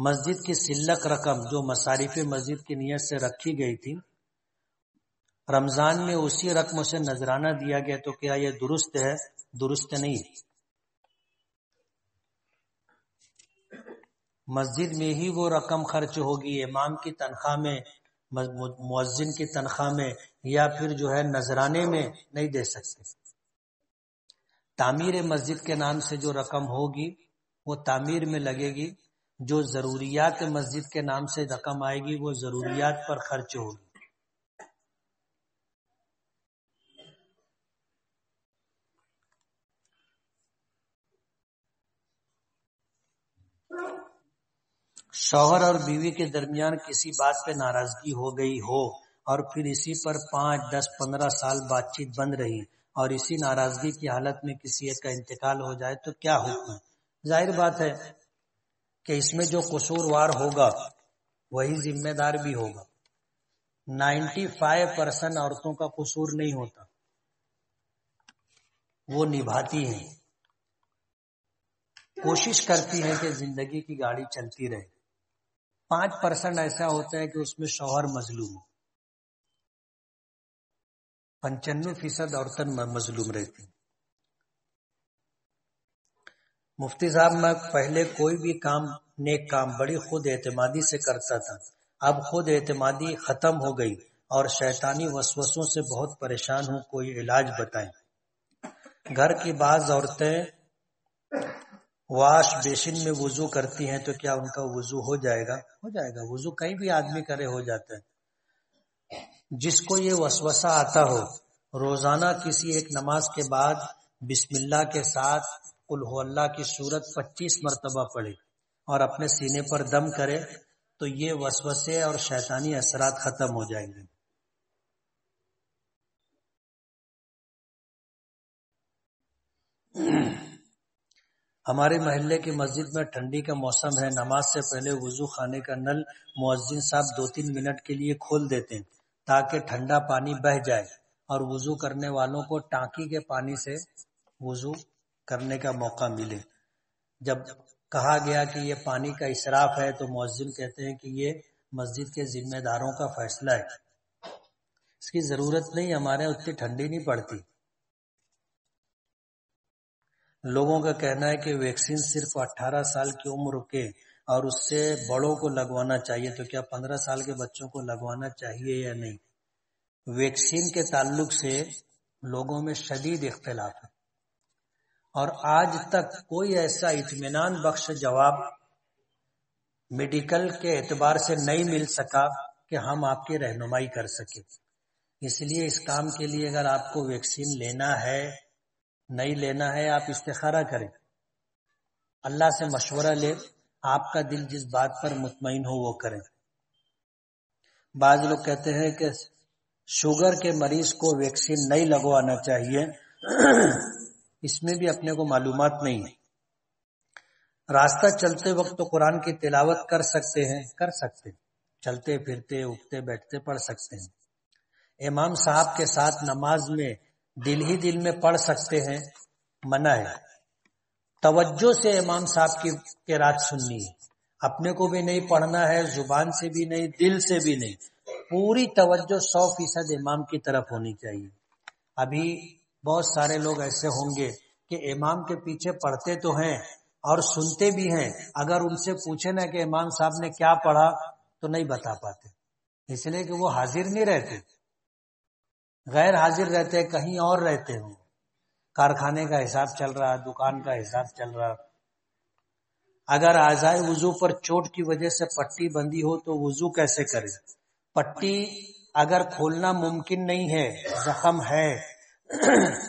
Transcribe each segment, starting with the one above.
مسجد کی سلک رقم جو مصارف مسجد کی نیت سے رکھی گئی تھی، رمضان میں اسی رقم سے نذرانہ دیا گیا، تو کیا یہ درست ہے؟ درست نہیں۔ مسجد میں ہی وہ رقم خرچ ہوگی، امام کی تنخواہ میں، مؤذن کی تنخواہ میں، یا پھر جو ہے نذرانے میں نہیں دے سکتے۔ تعمیر مسجد کے نام سے جو رقم ہوگی وہ تعمیر میں لگے گی، جو ضروریات مسجد کے نام سے رقم آئے گی وہ ضروریات پر خرچ ہوگی۔ شوہر اور بیوی کے درمیان کسی بات پہ ناراضگی ہو گئی ہو اور پھر اسی پر 5، 10، 15 سال بات چیت بند رہی اور اسی ناراضگی کی حالت میں کسی ایک کا انتقال ہو جائے تو کیا حکم ہے؟ ظاہر بات ہے کہ اس میں جو قصوروار ہوگا وہی ذمہ دار بھی ہوگا۔ 95% عورتوں کا قصور نہیں ہوتا، وہ نبھاتی ہیں، کوشش کرتی ہیں کہ زندگی کی گاڑی چلتی رہے۔ 5% ایسا ہوتا ہے کہ اس میں شوہر مظلوم ہو، 95% عورتیں مظلوم رہتی۔ مفتی صاحب، میں پہلے کوئی بھی کام، نیک کام بڑی خود اعتمادی سے کرتا تھا، اب خود اعتمادی ختم ہو گئی اور شیطانی وسوسوں سے بہت پریشان ہوں، کوئی علاج بتائیں۔ گھر کی بعض عورتیں واش بیسن میں وضو کرتی ہیں تو کیا ان کا وضو ہو جائے گا؟ ہو جائے گا، وضو کہیں بھی آدمی کرے ہو جاتا ہے۔ جس کو یہ وسوسہ آتا ہو روزانہ کسی ایک نماز کے بعد بسم اللہ کے ساتھ قل ہو اللہ کی سورت 25 مرتبہ پڑھے اور اپنے سینے پر دم کرے تو یہ وسوسے اور شیطانی اثرات ختم ہو جائیں گے۔ ہمارے محلے کی مسجد میں ٹھنڈی کا موسم ہے، نماز سے پہلے وضو خانے کا نل مؤذن صاحب 2-3 منٹ کے لیے کھول دیتے ہیں تاکہ ٹھنڈا پانی بہہ جائے اور وضو کرنے والوں کو ٹانکی کے پانی سے وضو کرنے کا موقع ملے۔ جب کہا گیا کہ یہ پانی کا اسراف ہے تو مؤذن کہتے ہیں کہ یہ مسجد کے ذمہ داروں کا فیصلہ ہے، اس کی ضرورت نہیں، ہمارے اتنی ٹھنڈی نہیں پڑتی۔ لوگوں کا کہنا ہے کہ ویکسین صرف 18 سال کی عمر کے اور اس سے بڑوں کو لگوانا چاہیے، تو کیا 15 سال کے بچوں کو لگوانا چاہیے یا نہیں؟ ویکسین کے تعلق سے لوگوں میں شدید اختلاف ہے اور آج تک کوئی ایسا اطمینان بخش جواب میڈیکل کے اعتبار سے نہیں مل سکا کہ ہم آپ کی رہنمائی کر سکیں۔ اس لیے اس کام کے لیے اگر آپ کو ویکسین لینا ہے نہیں لینا ہے، آپ استخارہ کریں، اللہ سے مشورہ لیں، آپ کا دل جس بات پر مطمئن ہو وہ کریں۔ بعض لوگ کہتے ہیں کہ شوگر کے مریض کو ویکسین نہیں لگوانا چاہیے، اس میں بھی اپنے کو معلومات نہیں ہے۔ راستہ چلتے وقت تو قرآن کی تلاوت کر سکتے ہیں، چلتے پھرتے اٹھتے بیٹھتے پڑھ سکتے ہیں۔ امام صاحب کے ساتھ نماز میں دل ہی دل میں پڑھ سکتے ہیں، منع ہے۔ توجہ سے امام صاحب کی قرات سننی ہے، اپنے کو بھی نہیں پڑھنا ہے، زبان سے بھی نہیں، دل سے بھی نہیں، پوری توجہ 100% امام کی طرف ہونی چاہیے۔ ابھی بہت سارے لوگ ایسے ہوں گے کہ امام کے پیچھے پڑھتے تو ہیں اور سنتے بھی ہیں، اگر ان سے پوچھے نا کہ امام صاحب نے کیا پڑھا تو نہیں بتا پاتے، اس لیے کہ وہ حاضر نہیں رہتے، غیر حاضر رہتے، کہیں اور رہتے ہوں، کارخانے کا حساب چل رہا، دکان کا حساب چل رہا۔ اگر اعضائے وضو پر چوٹ کی وجہ سے پٹی بندھی ہو تو وضو کیسے کرے؟ پٹی اگر کھولنا ممکن نہیں ہے، زخم ہے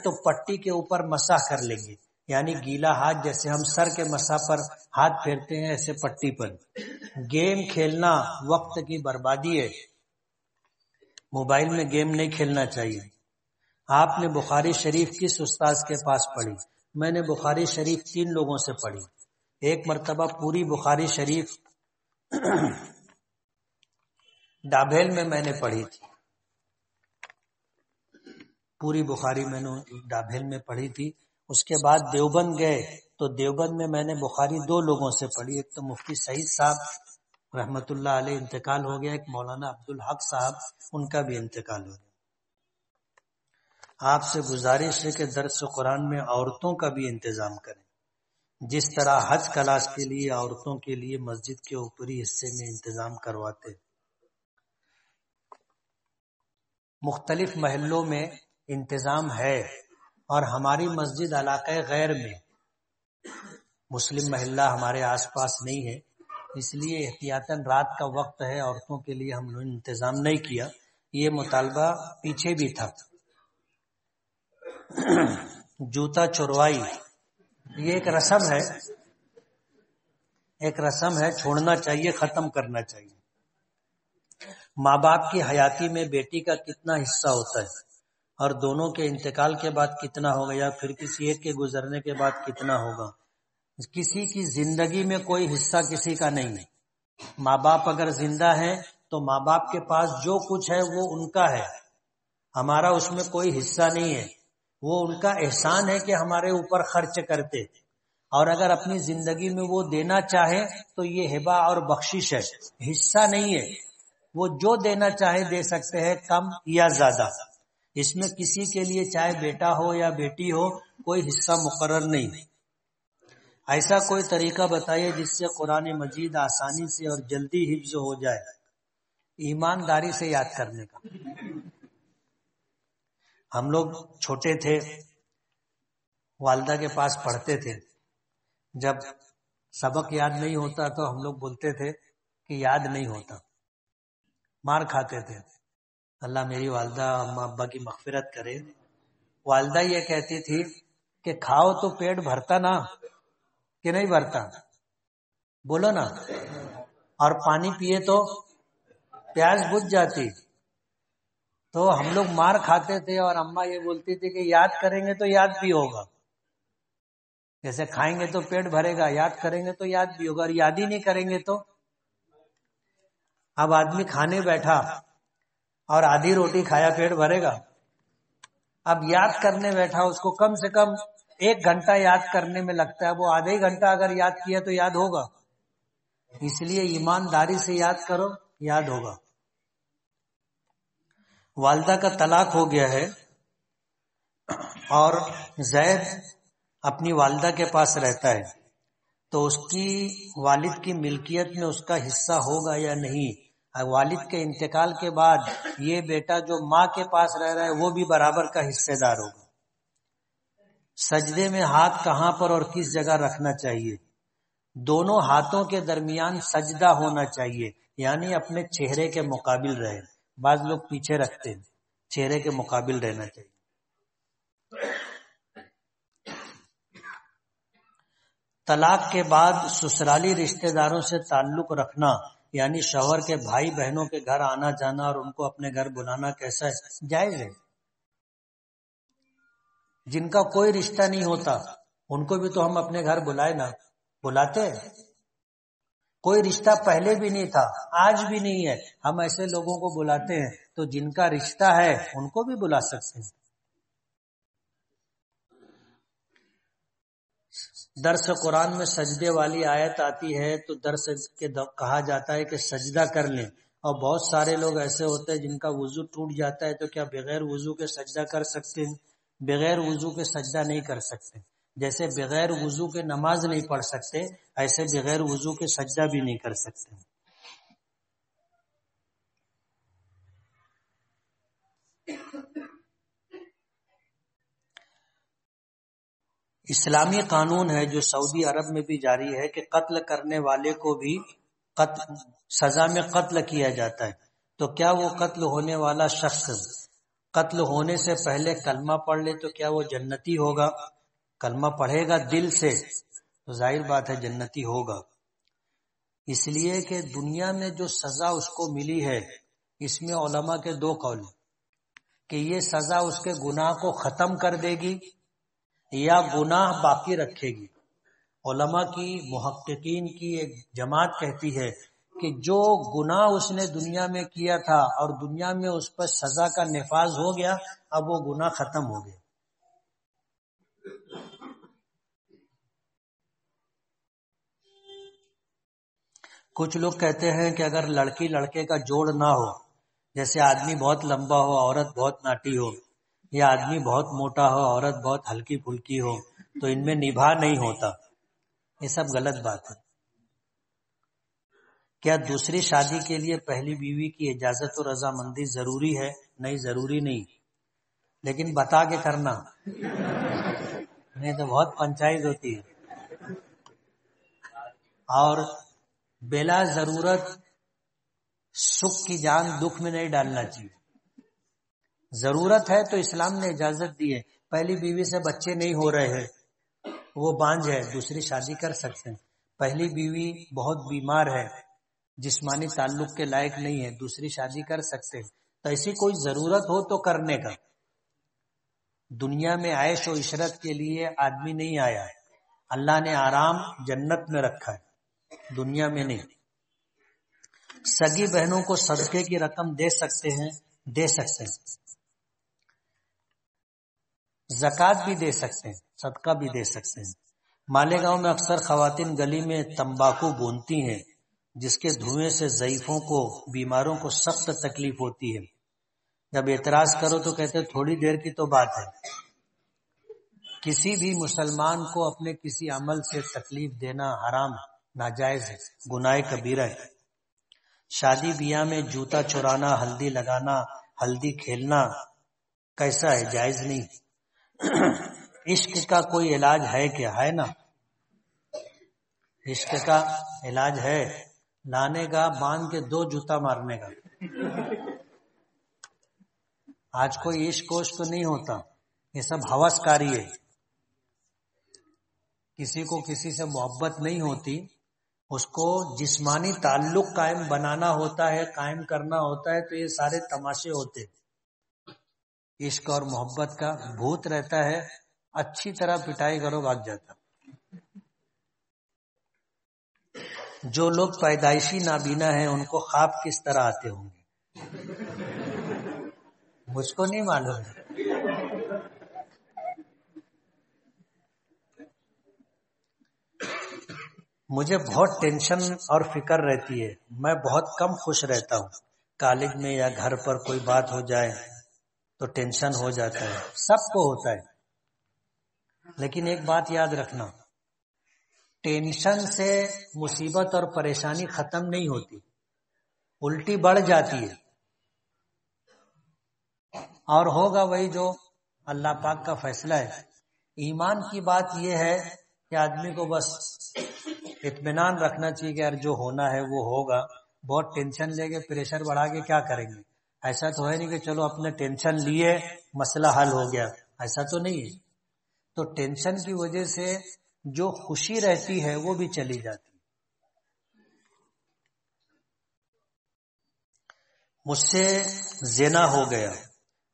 تو پٹی کے اوپر مسح کر لیں گے، یعنی گیلا ہاتھ، جیسے ہم سر کے مسح پر ہاتھ پھیرتے ہیں ایسے پٹی پر۔ گیم کھیلنا وقت کی بربادی ہے، موبائل میں گیم نہیں کھیلنا چاہیے۔ آپ نے بخاری شریف کس استاذ کے پاس پڑھی؟ میں نے بخاری شریف 3 لوگوں سے پڑھی۔ ایک مرتبہ پوری بخاری شریف ڈابھیل میں نے پڑھی تھی، پوری بخاری میں نے ڈابھیل میں پڑھی تھی۔ اس کے بعد دیوبند گئے تو دیوبند میں نے بخاری 2 لوگوں سے پڑھی، ایک تو مفتی سعید صاحب رحمت اللہ علیہ انتقال ہو گیا، ایک مولانا عبدالحق صاحب ان کا بھی انتقال ہو گیا۔ آپ سے گزارش ہے کہ درس قرآن میں عورتوں کا بھی انتظام کریں، جس طرح حج کلاس کے لیے عورتوں کے لیے مسجد کے اوپری حصے میں انتظام کرواتے۔ مختلف محلوں میں انتظام ہے اور ہماری مسجد علاقہ غیر میں، مسلم محلہ ہمارے آس پاس نہیں ہے، اس لیے احتیاطاً رات کا وقت ہے، عورتوں کے لیے ہم نے انتظام نہیں کیا۔ یہ مطالبہ پیچھے بھی تھا۔ جوتا چروائی یہ ایک رسم ہے، چھوڑنا چاہیے، ختم کرنا چاہیے۔ ماں باپ کی حیاتی میں بیٹی کا کتنا حصہ ہوتا ہے اور دونوں کے انتقال کے بعد کتنا ہوگا، یا پھر کسی ایک کے گزرنے کے بعد کتنا ہوگا؟ کسی کی زندگی میں کوئی حصہ کسی کا نہیں ہے۔ ماں باپ اگر زندہ ہیں تو ماں باپ کے پاس جو کچھ ہے وہ ان کا ہے، ہمارا اس میں کوئی حصہ نہیں ہے۔ وہ ان کا احسان ہے کہ ہمارے اوپر خرچ کرتے، اور اگر اپنی زندگی میں وہ دینا چاہے تو یہ ہبہ اور بخشش ہے، حصہ نہیں ہے۔ وہ جو دینا چاہے دے سکتے ہیں، کم یا زیادہ۔ اس میں کسی کے لیے چاہے بیٹا ہو یا بیٹی ہو کوئی حصہ مقرر نہیں۔ ایسا کوئی طریقہ بتائیے جس سے قرآن مجید آسانی سے اور جلدی حفظ ہو جائے۔ ایمانداری سے یاد کرنے کا۔ ہم لوگ چھوٹے تھے، والدہ کے پاس پڑھتے تھے، جب سبق یاد نہیں ہوتا تو ہم لوگ بولتے تھے کہ یاد نہیں ہوتا، مار کھاتے تھے۔ اللہ میری والدہ اماں ابا کی مغفرت کرے۔ والدہ یہ کہتی تھی کہ کھاؤ تو پیٹ بھرتا نا، کہ نہیں بھرتا؟ بولو نا۔ اور پانی پیے تو پیاس بجھ جاتی۔ تو ہم لوگ مار کھاتے تھے اور اماں یہ بولتی تھی کہ یاد کریں گے تو یاد بھی ہوگا۔ جیسے کھائیں گے تو پیٹ بھرے گا، یاد کریں گے تو یاد بھی ہوگا، اور یاد ہی نہیں کریں گے تو۔ اب آدمی کھانے بیٹھا اور آدھی روٹی کھایا، پیٹ بھرے گا؟ اب یاد کرنے بیٹھا، اس کو کم سے کم 1 گھنٹہ یاد کرنے میں لگتا ہے، وہ آدھا ہی گھنٹہ اگر یاد کیا تو یاد ہوگا؟ اس لیے ایمانداری سے یاد کرو، یاد ہوگا۔ والدہ کا طلاق ہو گیا ہے اور زید اپنی والدہ کے پاس رہتا ہے، تو اس کی والد کی ملکیت میں اس کا حصہ ہوگا یا نہیں؟ والد کے انتقال کے بعد یہ بیٹا جو ماں کے پاس رہ رہا ہے وہ بھی برابر کا حصے دار ہوگا۔ سجدے میں ہاتھ کہاں پر اور کس جگہ رکھنا چاہیے؟ دونوں ہاتھوں کے درمیان سجدہ ہونا چاہیے، یعنی اپنے چہرے کے مقابل رہے۔ بعض لوگ پیچھے رکھتے ہیں، چہرے کے مقابل رہنا چاہیے۔ طلاق کے بعد سسرالی رشتہ داروں سے تعلق رکھنا، یعنی شوہر کے بھائی بہنوں کے گھر آنا جانا اور ان کو اپنے گھر بلانا کیسا ہے؟ جائز ہے۔ جن کا کوئی رشتہ نہیں ہوتا ان کو بھی تو ہم اپنے گھر بلائے نا، بلاتے ہیں۔ کوئی رشتہ پہلے بھی نہیں تھا، آج بھی نہیں ہے، ہم ایسے لوگوں کو بلاتے ہیں، تو جن کا رشتہ ہے ان کو بھی بلا سکتے ہیں۔ درس قرآن میں سجدے والی آیت آتی ہے تو درس کے کہا جاتا ہے کہ سجدہ کر لیں، اور بہت سارے لوگ ایسے ہوتے ہیں جن کا وضو ٹوٹ جاتا ہے، تو کیا بغیر وضو کے سجدہ کر سکتے ہیں؟ بغیر وضو کے سجدہ نہیں کر سکتے۔ جیسے بغیر وضو کے نماز نہیں پڑھ سکتے، ایسے بغیر وضو کے سجدہ بھی نہیں کر سکتے۔ اسلامی قانون ہے جو سعودی عرب میں بھی جاری ہے کہ قتل کرنے والے کو بھی سزا میں قتل کیا جاتا ہے۔ تو کیا وہ قتل ہونے والا شخص قتل ہونے سے پہلے کلمہ پڑھ لے تو کیا وہ جنتی ہوگا؟ کلمہ پڑھے گا دل سے تو ظاہر بات ہے جنتی ہوگا۔ اس لیے کہ دنیا میں جو سزا اس کو ملی ہے، اس میں علماء کے 2 قول ہیں کہ یہ سزا اس کے گناہ کو ختم کر دے گی یا گناہ باقی رکھے گی۔ علماء کی، محققین کی ایک جماعت کہتی ہے کہ جو گناہ اس نے دنیا میں کیا تھا اور دنیا میں اس پر سزا کا نفاذ ہو گیا، اب وہ گناہ ختم ہو گیا۔ کچھ لوگ کہتے ہیں کہ اگر لڑکی لڑکے کا جوڑ نہ ہو، جیسے آدمی بہت لمبا ہو عورت بہت ناٹی ہو، یا آدمی بہت موٹا ہو عورت بہت ہلکی پھلکی ہو، تو ان میں نبھا نہیں ہوتا. یہ سب غلط بات ہے. کیا دوسری شادی کے لیے پہلی بیوی کی اجازت و رضامندی ضروری ہے؟ نہیں، ضروری نہیں، لیکن بتا کے کرنا، نہیں تو بہت پنچایت ہوتی ہے. اور بلا ضرورت سکھ کی جان دکھ میں نہیں ڈالنا چاہیے. ضرورت ہے تو اسلام نے اجازت دی ہے. پہلی بیوی سے بچے نہیں ہو رہے ہیں، وہ بانجھ ہے، دوسری شادی کر سکتے ہیں. پہلی بیوی بہت بیمار ہے، جسمانی تعلق کے لائق نہیں ہے، دوسری شادی کر سکتے ہیں. تو ایسی کوئی ضرورت ہو تو کرنے کا. دنیا میں عیش و عشرت کے لیے آدمی نہیں آیا ہے. اللہ نے آرام جنت میں رکھا ہے، دنیا میں نہیں. سگی بہنوں کو صدقے کی رقم دے سکتے ہیں، دے سکتے ہیں. زکوٰۃ بھی دے سکتے ہیں، صدقہ بھی دے سکتے ہیں. مالیگاؤں میں اکثر خواتین گلی میں تمباکو بونتی ہیں، جس کے دھوئیں سے ضعیفوں کو، بیماروں کو سخت تکلیف ہوتی ہے. جب اعتراض کرو تو کہتے ہیں تھوڑی دیر کی تو بات ہے. کسی بھی مسلمان کو اپنے کسی عمل سے تکلیف دینا حرام، ناجائز ہے، گناہ کبیرہ ہے. شادی بیاہ میں جوتا چرانا، ہلدی لگانا، ہلدی کھیلنا کیسا ہے؟ جائز نہیں. عشق کا کوئی علاج ہے کیا؟ ہے نا، عشق کا علاج ہے، لانے کا باندھ کے 2 جوتا مارنے کا. آج کوئی عشق وشق نہیں ہوتا، یہ سب ہوس کاری ہے. کسی کو کسی سے محبت نہیں ہوتی، اس کو جسمانی تعلق قائم بنانا ہوتا ہے، قائم کرنا ہوتا ہے، تو یہ سارے تماشے ہوتے. عشق اور محبت کا بھوت رہتا ہے، اچھی طرح پٹائی کرو بھاگ جاتا. جو لوگ پیدائشی نابینا ہیں ان کو خواب کس طرح آتے ہوں گے؟ مجھ کو نہیں معلوم. مجھے بہت ٹینشن اور فکر رہتی ہے، میں بہت کم خوش رہتا ہوں. کالج میں یا گھر پر کوئی بات ہو جائے تو ٹینشن ہو جاتا ہے، سب کو ہوتا ہے. لیکن ایک بات یاد رکھنا، ٹینشن سے مصیبت اور پریشانی ختم نہیں ہوتی، الٹی بڑھ جاتی ہے. اور ہوگا وہی جو اللہ پاک کا فیصلہ ہے. ایمان کی بات یہ ہے کہ آدمی کو بس اطمینان رکھنا چاہیے کہ یار جو ہونا ہے وہ ہوگا. بہت ٹینشن لے کے پریشر بڑھا کے کیا کریں گے؟ ایسا تو ہے نہیں کہ چلو اپنے ٹینشن لیے مسئلہ حل ہو گیا، ایسا تو نہیں ہے. تو ٹینشن کی وجہ سے جو خوشی رہتی ہے وہ بھی چلی جاتی. مجھ سے زنا ہو گیا،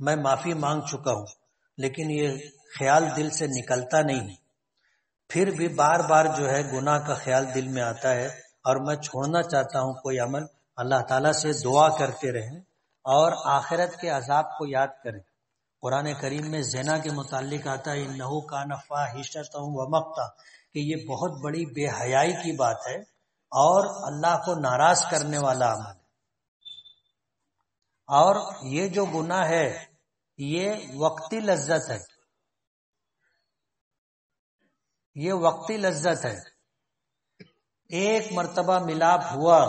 میں معافی مانگ چکا ہوں، لیکن یہ خیال دل سے نکلتا نہیں. پھر بھی بار بار جو ہے گناہ کا خیال دل میں آتا ہے اور میں چھوڑنا چاہتا ہوں کوئی عمل. اللہ تعالیٰ سے دعا کرتے رہیں اور آخرت کے عذاب کو یاد کریں. قرآن کریم میں زنا کے متعلق آتا ہے انہو کان فاحشۃ ومقتا، کہ یہ بہت بڑی بے حیائی کی بات ہے اور اللہ کو ناراض کرنے والا عمل ہے. اور یہ جو گناہ ہے یہ وقتی لذت ہے، یہ وقتی لذت ہے. ایک مرتبہ ملاپ ہوا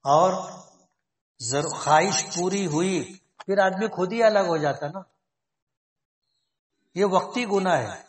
اور خواہش پوری ہوئی، پھر آدمی خود ہی الگ ہو جاتا نا. یہ وقتی گناہ ہے.